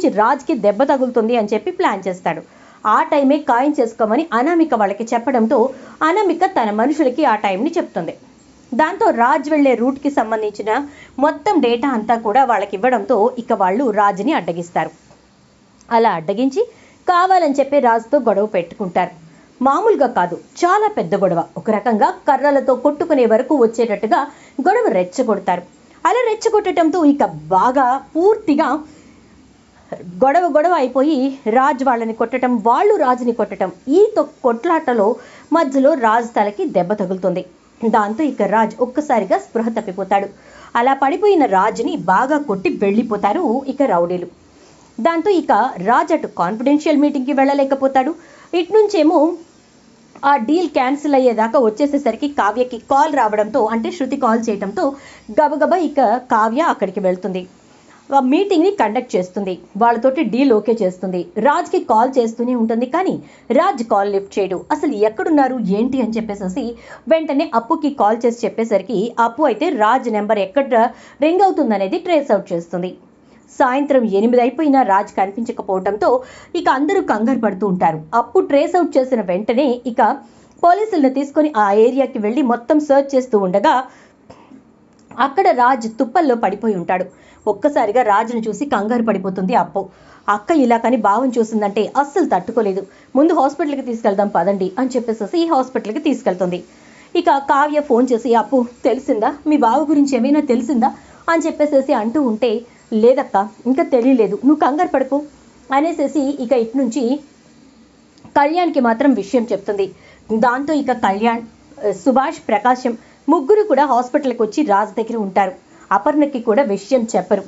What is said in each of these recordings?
నుంచి రాజ్కి దెబ్బ తగులుతుంది అని చెప్పి ప్లాన్ చేస్తాడు. ఆ టైమే ఖాయం చేసుకోమని అనామిక వాళ్ళకి చెప్పడంతో అనామిక తన మనుషులకి ఆ టైంని చెప్తుంది. దాంతో రాజ్ వెళ్లే రూట్కి సంబంధించిన మొత్తం డేటా అంతా కూడా వాళ్ళకి ఇవ్వడంతో ఇక వాళ్ళు రాజ్ని అడ్డగిస్తారు. అలా అడ్డగించి కావాలని చెప్పి రాజ్తో గొడవ పెట్టుకుంటారు. మామూలుగా కాదు, చాలా పెద్ద గొడవ. ఒక రకంగా కర్రలతో కొట్టుకునే వరకు వచ్చేటట్టుగా గొడవ రెచ్చగొడతారు. అలా రెచ్చగొట్టడంతో ఇక బాగా పూర్తిగా గొడవ అయిపోయి రాజ్ వాళ్ళని కొట్టడం, వాళ్ళు రాజుని కొట్టడం. ఈ కొట్లాటలో మధ్యలో రాజ్ తలకి దెబ్బ తగులుతుంది. దాంతో ఇక రాజ్ ఒక్కసారిగా స్పృహ తప్పిపోతాడు. అలా పడిపోయిన రాజ్ని బాగా కొట్టి వెళ్ళిపోతారు ఇక రౌడీలు. దాంతో ఇక రాజ్ అటు కాన్ఫిడెన్షియల్ మీటింగ్కి వెళ్ళలేకపోతాడు. ఇటు నుంచేమో ఆ డీల్ క్యాన్సిల్ అయ్యేదాకా వచ్చేసేసరికి కావ్యకి కాల్ రావడంతో, అంటే శృతి కాల్ చేయడంతో గబగబా ఇక కావ్య అక్కడికి వెళ్తుంది. ఆ మీటింగ్ని కండక్ట్ చేస్తుంది. వాళ్ళతోటి డీల్ ఓకే చేస్తుంది. రాజ్కి కాల్ చేస్తూనే ఉంటుంది, కానీ రాజ్ కాల్ లిఫ్ట్ చేయడు. అసలు ఎక్కడున్నారు ఏంటి అని చెప్పేసి వెంటనే అప్పుకి కాల్ చేసి చెప్పేసరికి అప్పు అయితే రాజ్ నెంబర్ ఎక్కడ రింగ్ అవుతుందనేది ట్రేస్ అవుట్ చేస్తుంది. సాయంత్రం 8 అయిపోయినా రాజ్ కనిపించకపోవడంతో ఇక అందరూ కంగారు పడుతూ ఉంటారు. అప్పు ట్రేస్ అవుట్ చేసిన వెంటనే ఇక పోలీసులను తీసుకొని ఆ ఏరియాకి వెళ్ళి మొత్తం సర్చ్ చేస్తూ ఉండగా అక్కడ రాజ్ తుప్పల్లో పడిపోయి ఉంటాడు. ఒక్కసారిగా రాజును చూసి కంగారు పడిపోతుంది అప్పు. అక్క ఇలా కానీ భావం చూసిందంటే అస్సలు తట్టుకోలేదు. ముందు హాస్పిటల్కి తీసుకెళ్దాం పదండి అని చెప్పేసి హాస్పిటల్కి తీసుకెళ్తుంది. ఇక కావ్య ఫోన్ చేసి, అప్పు తెలిసిందా, మీ బావ గురించి ఏమైనా తెలిసిందా అని చెప్పేసి అంటూ ఉంటే, లేదక్క ఇంకా తెలియలేదు, నువ్వు కంగారు పడుకో అనేసి ఇక ఇటు నుంచి కళ్యాణ్కి మాత్రం విషయం చెప్తుంది. దాంతో ఇక కళ్యాణ్, సుభాష్, ప్రకాశం ముగ్గురు కూడా హాస్పిటల్కి వచ్చి రాజ్ దగ్గర ఉంటారు. అపర్ణకి కూడా విషయం చెప్పరు.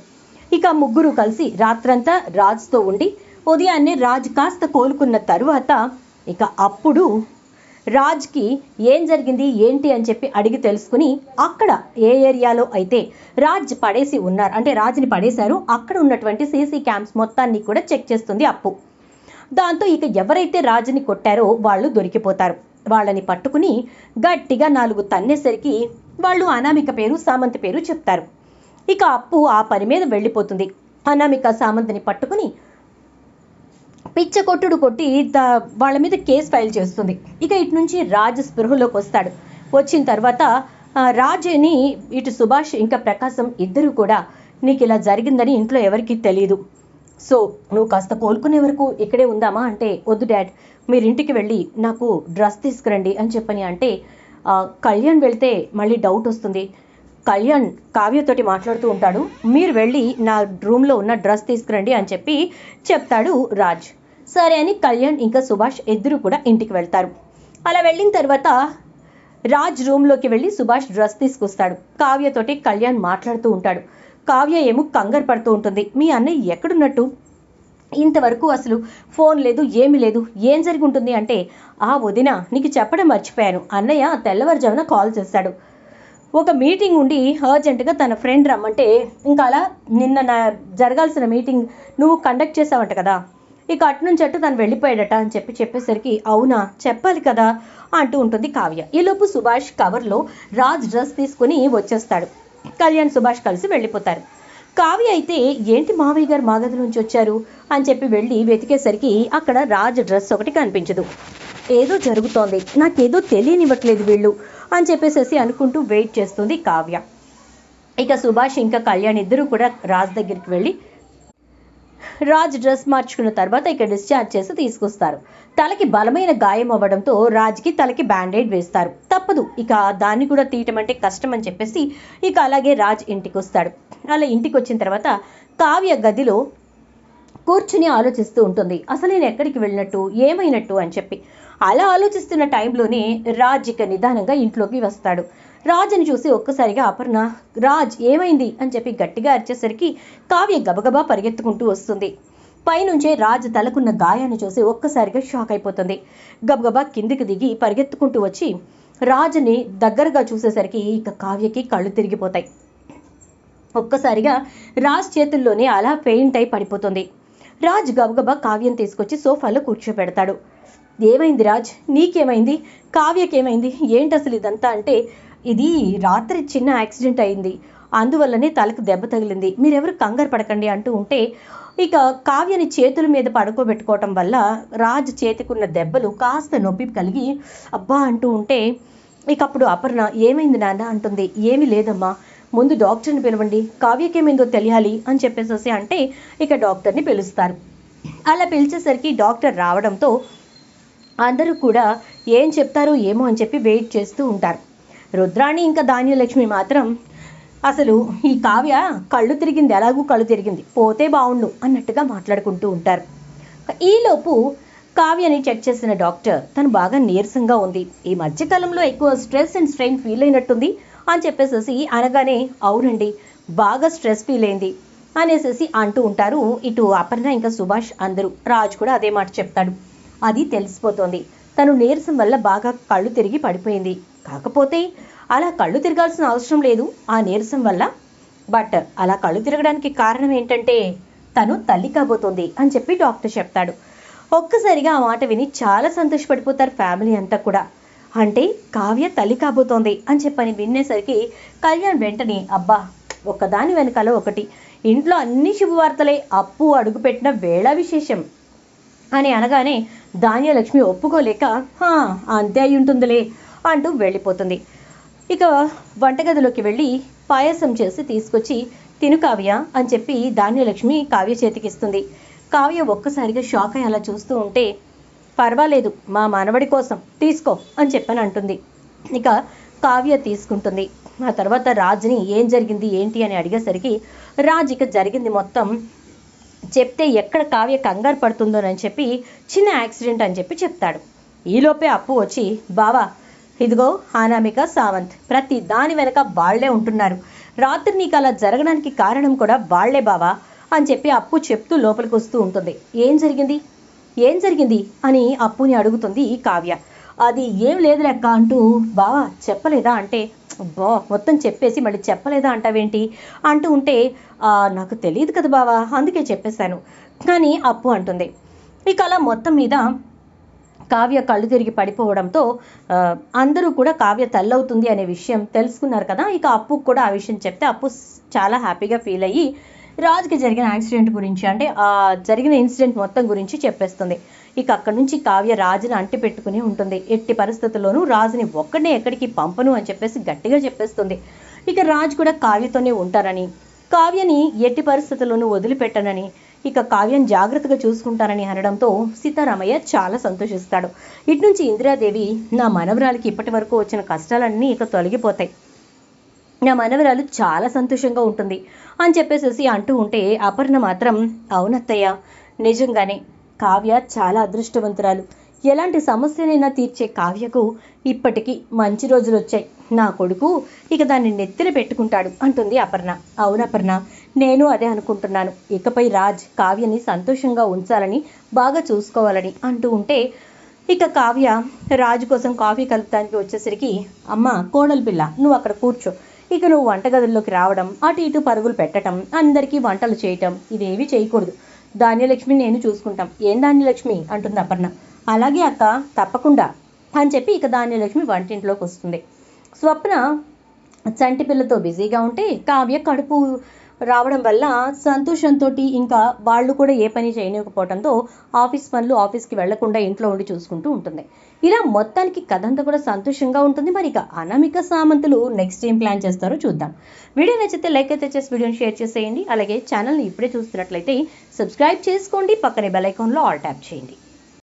ఇక ముగ్గురు కలిసి రాత్రంతా రాజ్తో ఉండి ఉదయాన్నే రాజ్ కాస్త కోలుకున్న తరువాత ఇక అప్పుడు రాజ్కి ఏం జరిగింది ఏంటి అని చెప్పి అడిగి తెలుసుకుని అక్కడ ఏ ఏరియాలో అయితే రాజ్ పడేసి ఉన్నారు, అంటే రాజ్ని పడేశారు, అక్కడ ఉన్నటువంటి సీసీ క్యామ్స్ మొత్తాన్ని కూడా చెక్ చేస్తుంది అప్పు. దాంతో ఇక ఎవరైతే రాజ్ని కొట్టారో వాళ్ళు దొరికిపోతారు. వాళ్ళని పట్టుకుని గట్టిగా 4 తన్నేసరికి వాళ్ళు అనామిక పేరు, సామంత్ పేరు చెప్తారు. ఇక అప్పు ఆ పని మీద వెళ్ళిపోతుంది. అనామిక సామంత్ని పట్టుకుని పిచ్చ కొట్టుడు కొట్టి వాళ్ళ మీద కేసు ఫైల్ చేస్తుంది. ఇక ఇటు నుంచి రాజ్ స్పృహలోకి వస్తాడు. వచ్చిన తర్వాత రాజుని ఇటు సుభాష్ ఇంకా ప్రకాశం ఇద్దరు కూడా, నీకు ఇలా జరిగిందని ఇంట్లో ఎవరికీ తెలియదు, సో నువ్వు కాస్త కోలుకునే వరకు ఇక్కడే ఉందామా అంటే, వద్దు డాడ్, మీరు ఇంటికి వెళ్ళి నాకు డ్రెస్ తీసుకురండి అని చెప్పని అంటే, కళ్యాణ్ వెళ్తే మళ్ళీ డౌట్ వస్తుంది, కళ్యాణ్ కావ్యతోటి మాట్లాడుతూ ఉంటాడు, మీరు వెళ్ళి నా రూమ్లో ఉన్న డ్రెస్ తీసుకురండి అని చెప్పి చెప్తాడు రాజ్. సరే అని కళ్యాణ్ ఇంకా సుభాష్ ఇద్దరు కూడా ఇంటికి వెళ్తారు. అలా వెళ్ళిన తర్వాత రాజ్ రూమ్లోకి వెళ్ళి సుభాష్ డ్రెస్ తీసుకొస్తాడు. కావ్యతోటి కళ్యాణ్ మాట్లాడుతూ ఉంటాడు. కావ్య ఏమో కంగారు పడుతూ ఉంటుంది, మీ అన్నయ్య ఎక్కడున్నట్టు, ఇంతవరకు అసలు ఫోన్ లేదు, ఏమీ లేదు, ఏం జరిగి ఉంటుంది అంటే, వదిన నీకు చెప్పడం మర్చిపోయాను, అన్నయ్య తెల్లవారుజామున కాల్ చేశాడు, ఒక మీటింగ్ ఉండి అర్జెంటుగా తన ఫ్రెండ్ రమ్మంటే, ఇంకా అలా నిన్న జరగాల్సిన మీటింగ్ నువ్వు కండక్ట్ చేసావంట కదా, ఇక అటు నుంచి అటు తను వెళ్ళిపోయాడట అని చెప్పేసరికి, అవునా చెప్పాలి కదా అంటూ ఉంటుంది కావ్య. ఈలోపు సుభాష్ కవర్లో రాజ్ డ్రెస్ తీసుకుని వచ్చేస్తాడు. కళ్యాణ్ సుభాష్ కలిసి వెళ్ళిపోతారు. కావ్య అయితే, ఏంటి మావయ్య గారు మా గది నుంచి వచ్చారు అని చెప్పి వెళ్ళి వెతికేసరికి అక్కడ రాజ్ డ్రెస్ ఒకటి కనిపించదు. ఏదో జరుగుతోంది, నాకేదో తెలియనివ్వట్లేదు వీళ్ళు అని చెప్పేసి అనుకుంటూ వెయిట్ చేస్తుంది కావ్య. ఇక సుభాష్ ఇంకా కళ్యాణ్ ఇద్దరు కూడా రాజ్ దగ్గరికి వెళ్ళి రాజ్ డ్రెస్ మార్చుకున్న తర్వాత ఇక డిశ్చార్జ్ చేసి తీసుకొస్తారు. తలకి బలమైన గాయం అవ్వడంతో రాజ్కి తలకి బ్యాండేడ్ వేస్తారు. తప్పదు, ఇక దాన్ని కూడా తీయటం అంటే కష్టం అని చెప్పేసి ఇక అలాగే రాజ్ ఇంటికి వస్తాడు. అలా ఇంటికి వచ్చిన తర్వాత కావ్య గదిలో కూర్చుని ఆలోచిస్తూ ఉంటుంది, అసలు నేను ఎక్కడికి వెళ్ళినట్టు, ఏమైనట్టు అని చెప్పి. అలా ఆలోచిస్తున్న టైంలోనే రాజ్ ఇక నిదానంగా ఇంట్లోకి వస్తాడు. రాజుని చూసి ఒక్కసారిగా అపర్ణ, రాజ్ ఏమైంది అని చెప్పి గట్టిగా అరిచేసరికి కావ్య గబగబా పరిగెత్తుకుంటూ వస్తుంది. పైనుంచే రాజ్ తలకున్న గాయాన్ని చూసి ఒక్కసారిగా షాక్ అయిపోతుంది. గబగబా కిందికి దిగి పరిగెత్తుకుంటూ వచ్చి రాజుని దగ్గరగా చూసేసరికి ఇక కావ్యకి కళ్ళు తిరిగిపోతాయి. ఒక్కసారిగా రాజ్ చేతుల్లోనే అలా పెయింట్ అయి పడిపోతుంది. రాజ్ గబగబా కావ్యం తీసుకొచ్చి సోఫాలో కూర్చోబెడతాడు. ఏమైంది రాజ్, నీకేమైంది, కావ్యకేమైంది, ఏంటి అసలు ఇదంతా అంటే, ఇది రాత్రి చిన్న యాక్సిడెంట్ అయింది, అందువల్లనే తలకు దెబ్బ తగిలింది, మీరెవరు కంగారు పడకండి అంటూ ఉంటే, ఇక కావ్యని చేతుల మీద పడుకోబెట్టుకోవటం వల్ల రాజ్ చేతికున్న దెబ్బలు కాస్త నొప్పి కలిగి అబ్బా అంటూ ఉంటే ఇక అప్పుడు అపర్ణ ఏమైంది నాన్న అంటుంది. ఏమీ లేదమ్మా, ముందు డాక్టర్ని పిలవండి, కావ్యకేమైందో తెలియాలి అని చెప్పేసి అంటే ఇక డాక్టర్ని పిలుస్తారు. అలా పిలిచేసరికి డాక్టర్ రావడంతో అందరూ కూడా ఏం చెప్తారో ఏమో అని చెప్పి వెయిట్ చేస్తూ ఉంటారు. రుద్రాణి ఇంకా ధాన్యలక్ష్మి మాత్రం అసలు ఈ కావ్య కళ్ళు తిరిగింది, ఎలాగూ కళ్ళు తిరిగింది, పోతే బాగుండు అన్నట్టుగా మాట్లాడుకుంటూ ఉంటారు. ఈలోపు కావ్యని చెక్ చేసిన డాక్టర్ తను బాగా నీరసంగా ఉంది, ఈ మధ్యకాలంలో ఎక్కువ స్ట్రెస్ అండ్ స్ట్రెయిన్ ఫీల్ అయినట్టుంది అని చెప్పేసి అనగానే అవునండి బాగా స్ట్రెస్ ఫీల్ అయింది అనేసి అంటూ ఉంటారు. ఇటు అపర్ణ ఇంకా సుభాష్ అందరూ. రాజు కూడా అదే మాట చెప్తాడు. అది తెలిసిపోతోంది, తను నీరసం వల్ల బాగా కళ్ళు తిరిగి పడిపోయింది, కాకపోతే అలా కళ్ళు తిరగాల్సిన అవసరం లేదు ఆ నీరసం వల్ల, బట్ అలా కళ్ళు తిరగడానికి కారణం ఏంటంటే తను తల్లి కాబోతోంది అని చెప్పి డాక్టర్ చెప్తాడు. ఒక్కసారిగా ఆ మాట విని చాలా సంతోషపడిపోతారు ఫ్యామిలీ అంతా కూడా. అంటే కావ్య తల్లి కాబోతోంది అని చెప్పని వినేసరికి కళ్యాణ్ వెంటనే అబ్బా ఒకదాని వెనకాల ఒకటి, ఇంట్లో అన్ని శుభవార్తలే, అప్పు అడుగుపెట్టిన వేళ విశేషం అని అనగానే ధాన్యలక్ష్మి ఒప్పుకోలేక అంతే అయి ఉంటుందిలే అంటూ వెళ్ళిపోతుంది. ఇక వంటగదిలోకి వెళ్ళి పాయసం చేసి తీసుకొచ్చి తిను కావ్య అని చెప్పి ధాన్యలక్ష్మి కావ్య చేతికిస్తుంది. కావ్య ఒక్కసారిగా షాక్ అయ్యి అలా చూస్తూ ఉంటే పర్వాలేదు మా మనవడి కోసం తీసుకో అని చెప్పని అంటుంది. ఇక కావ్య తీసుకుంటుంది. ఆ తర్వాత రాజుని ఏం జరిగింది ఏంటి అని అడిగేసరికి రాజు ఇక జరిగింది మొత్తం చెప్తే ఎక్కడ కావ్య కంగారు పడుతుందోనని చెప్పి చిన్న యాక్సిడెంట్ అని చెప్పి చెప్తాడు. ఈలోపే అప్పు వచ్చి బావా ఇదిగో అనామిక సావంత్ ప్రతి దాని వెనక వాళ్లే ఉంటున్నారు, రాత్రి నీకు అలా జరగడానికి కారణం కూడా వాళ్లే బావా అని చెప్పి అప్పు చెప్తూ లోపలికి వస్తూ ఉంటుంది. ఏం జరిగింది అని అప్పుని అడుగుతుంది ఈ కావ్య. అది ఏం లేదు లెక్క అంటూ బావా చెప్పలేదా అంటే బా మొత్తం చెప్పేసి మళ్ళీ చెప్పలేదా అంటావేంటి అంటూ ఉంటే నాకు తెలియదు కదా బావా అందుకే చెప్పేశాను కానీ అప్పు అంటుంది. ఇక అలా మొత్తం మీద కావ్య కళ్ళు తిరిగి పడిపోవడంతో అందరూ కూడా కావ్య తల్లవుతుంది అనే విషయం తెలుసుకున్నారు కదా. ఇక అప్పు కూడా ఆ విషయం చెప్తే అప్పు చాలా హ్యాపీగా ఫీల్ అయ్యి రాజుకి జరిగిన యాక్సిడెంట్ గురించి అంటే జరిగిన ఇన్సిడెంట్ మొత్తం గురించి చెప్పేస్తుంది. ఇక అక్కడి నుంచి కావ్య రాజుని అంటి పెట్టుకుని ఉంటుంది. ఎట్టి పరిస్థితుల్లోనూ రాజుని ఒక్కడే ఎక్కడికి పంపను అని చెప్పేసి గట్టిగా చెప్పేస్తుంది. ఇక రాజు కూడా కావ్యతోనే ఉంటారని, కావ్యని ఎట్టి పరిస్థితుల్లోనూ వదిలిపెట్టనని, ఇక కావ్యం జాగ్రత్తగా చూసుకుంటారని అనడంతో సీతారామయ్య చాలా సంతోషిస్తాడు. ఇటు నుంచి ఇందిరాదేవి నా మనవరాలకి ఇప్పటి వరకు వచ్చిన కష్టాలన్నీ ఇక తొలగిపోతాయి, నా మనవరాలు చాలా సంతోషంగా ఉంటుంది అని చెప్పేసి అంటూ ఉంటే అపర్ణ మాత్రం అవునత్తయ్య నిజంగానే కావ్య చాలా అదృష్టవంతురాలు, ఎలాంటి సమస్యనైనా తీర్చే కావ్యకు ఇప్పటికీ మంచి రోజులు వచ్చాయి, నా కొడుకు ఇక దాన్ని నెత్తిన పెట్టుకుంటాడు అంటుంది అపర్ణ. అవునపర్ణ నేను అదే అనుకుంటున్నాను, ఇకపై రాజ్ కావ్యని సంతోషంగా ఉంచాలని బాగా చూసుకోవాలని అంటూ ఉంటే ఇక కావ్య రాజు కోసం కాఫీ కలుపుతానికి వచ్చేసరికి అమ్మ కోడలు పిల్ల నువ్వు అక్కడ కూర్చో, ఇక నువ్వు వంటగదుల్లోకి రావడం అటు ఇటు పరుగులు పెట్టడం అందరికీ వంటలు చేయటం ఇవేవి చేయకూడదు, ధాన్యలక్ష్మి నేను చూసుకుంటాం. ఏం ధాన్యలక్ష్మి అంటుంది అపర్ణ. అలాగే అక్క తప్పకుండా అని చెప్పి ఇక ధాన్యలక్ష్మి వంటింట్లోకి వస్తుంది. స్వప్న చంటి పిల్లతో బిజీగా ఉంటే కావ్య కడుపు రావడం వల్ల సంతోషంతో ఇంకా వాళ్ళు కూడా ఏ పని చేయలేకపోవడంతో ఆఫీస్ పనులు ఆఫీస్కి వెళ్లకుండా ఇంట్లో ఉండి చూసుకుంటూ ఉంటుంది. ఇలా మొత్తానికి కథ అంతా కూడా సంతోషంగా ఉంటుంది. మరి ఇక అనామిక సామంతులు నెక్స్ట్ ఏం ప్లాన్ చేస్తారో చూద్దాం. వీడియో నచ్చితే లైక్ అయితే చేసి వీడియోని షేర్ చేసేయండి. అలాగే ఛానల్ని ఇప్పుడే చూస్తున్నట్లయితే సబ్స్క్రైబ్ చేసుకోండి, పక్కనే బెల్ ఐకాన్లో ఆల్ ట్యాప్ చేయండి.